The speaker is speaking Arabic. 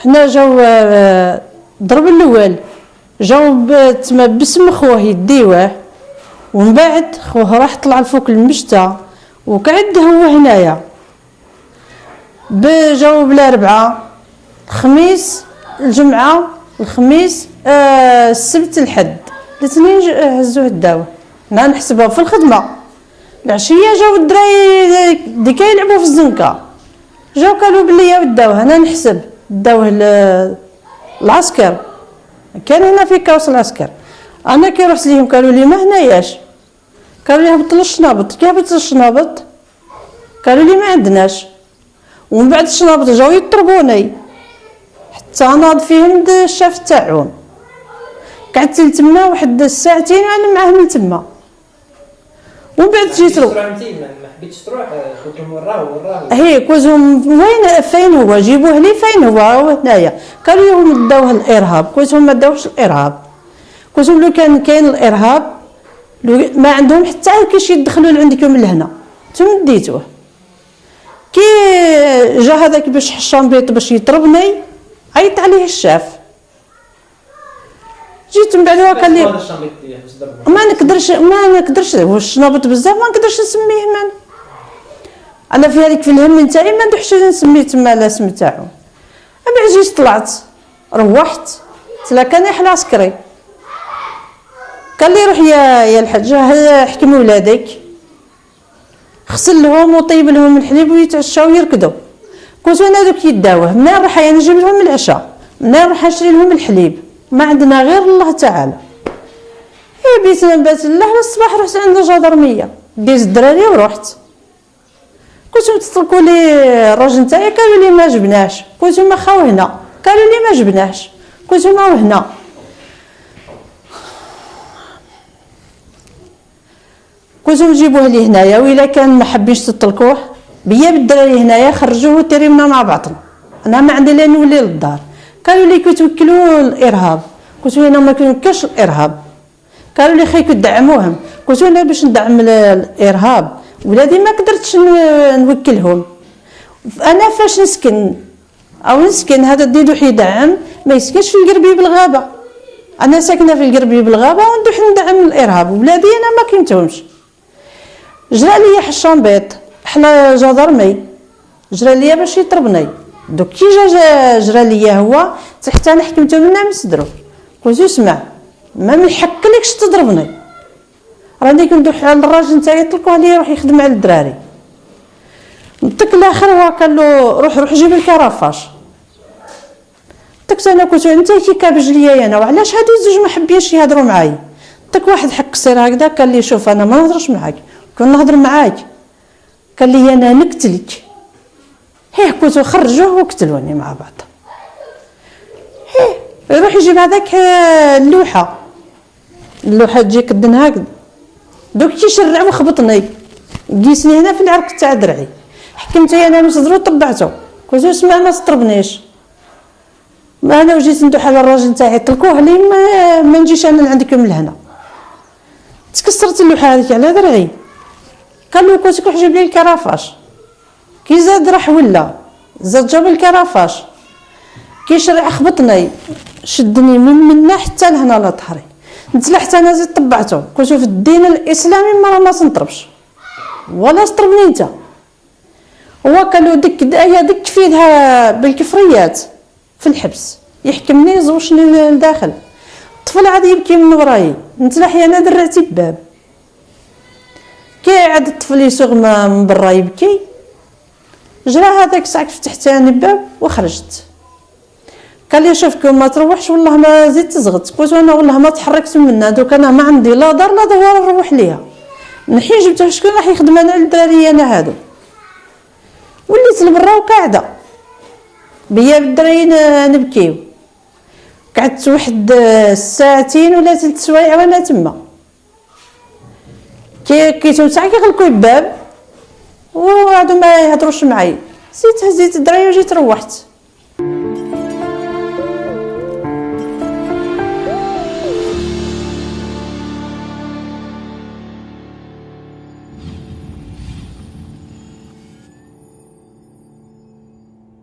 حنا جاو الضرب الاول جاو تما باسم خوه يديوه، ومن بعد خوه راح طلع لفوق المشتى وقعد هو هنايا. جاو بالاربعاء الخميس الجمعه الخميس السبت الحد الاثنين هزوه الداوه. انا نحسبها في الخدمه. العشيه جاو الدراي اللي كيلعبوا في الزنقه جاو قالوا بلي يا وداوه. انا نحسب داوه العسكر كان هنا في كاوس العسكر. انا كي رحت ليهم قالوا لي ما هناياش، قالوا لي هبط للشنابط. كي هبطت للشنابط قالوا لي ما عندناش. ومن بعد الشنابط جاو يطربوني حتى ناض فيهم الشاف تاعهم. قعدت تما واحد الساعتين انا معاهم من تما. ومن بعد جيت ما حبيتش تروح، قلت لهم وراه هي كوزهم وين فين هو جيبوه لي فين هو هنايا. قالوا لهم داوه الارهاب، كوزهم ما داوش الارهاب. كوزهم لو كان كاين الارهاب ما عندهم حتى كيش يدخلوا لعندكم لهنا نتوما ديتوه. كي جا هذاك باش حشام باش يطربني عيط عليه الشاف. جيت من بعد قال لي ما نقدرش واش نابط بزاف ما نقدرش نسميه من. انا في هذيك في الهم نتاعي ما ندحش نسميه تما الاسم تاعو. بعد جيت طلعت روحت تلاقاني حل عسكري قال لي روح يا الحاجه حكم ولادك غسل لهم وطيب لهم الحليب ويتعشاو ويركضوا. كنت انا دوك يداوه منين راح يعني نجيب لهم العشاء منين راح نشري لهم الحليب ما عندنا غير الله تعالى. بيتنا نبات الله الصباح رحت عند الجدرميه ديت الدراري ورحت. كنتم تطلقوا لي الراجل نتاعي قالوا لي ما جبناش. قلت لهم خاو هنا قالوا لي ما جبناش. قلت لهم هنا. قلت لهم جيبوه لي هنايا وإلا كان ما حبيش تطلقوه بيا بالدراري هنايا خرجوه وتريمنا مع بعضنا. انا ما عندي لا نولي للدار. قالوا لي كتوكلوا الارهاب. قلت لهم انا ما كنوكلش الارهاب. قالوا لي خيك تدعموهم. قلت لهم انا باش ندعم الارهاب ولادي ما قدرتش نوكلهم. انا فاش نسكن هذا ديدو يدعم ما يسكنش في القربي بالغابه. انا ساكنه في القربي بالغابه وندوح ندعم الارهاب ولادي انا ما كنتهمش. جرى لي حشام بيض حنا جدرمي جرى لي باش يطربني. دوك كي جرى لي هو حتى انا حكمته منها مسدرو. قلت اسمع ما من حقلكش تضربني راني كندوح على الراجل نتاعي يطلقوه لي يروح يخدم على الدراري. نطق الاخر هو قال له روح جيب الكرافاش. طقت انا قلت انت كي كابج ليا انا وعلاش هادو الزوج ما حبينش يهضروا معايا. طق واحد حق السير هكذا قال لي شوف انا ما نهضرش معاك كون نهضر معاك قال لي انا نقتلك. قلت خرجوه وقتلوني مع بعض. يروح يجيب هذاك اللوحه تجي كدنها هكذا دوك تيشرع وخبطني قيسني هنا في العرق تاع درعي. حكمتي انا مسدرو طبعته. قلت اسمع ما تطربنيش انا وجيت ندوح على الراجل نتاعي طلقوه لي ما نجيش انا عندكم لهنا. تكسرت اللوحه هذيك على درعي. قال له كنت روح جيب لي الكرافاش. كي زاد راح ولا زاد جاب الكرافاش كي شرع خبطني شدني من حتى لهنا لظهري نتلحت انا زيد طبعته. قلت في الدين الاسلامي ما تنطربش ولا تطربني انت. هو قال له ديك فيها بالكفريات في الحبس يحكمني زوشني لداخل. الطفل عاد يبكي من وراي نتلاحي انا درعتي بباب. كي عاد الطفل يسوغ من برا يبكي جرى هذاك ساعه فتحت انا الباب وخرجت. قال لي شوف كون ما تروحش والله ما زدت تزغط. قلت انا والله ما تحركت منها دوك انا ما عندي لا دار لا دوار نروح ليها. نحي جبت شكون راح يخدم انا الدراري انا هادو. وليت لبرا وقاعده بيا بالدراري نبكيو. قعدت واحد ساعتين ولا 3 سوايع وانا تما. كي ساعه كيغلقوا الباب وعادوا ما يهضروش معايا. زيت هزيت الدراري وجيت روحت.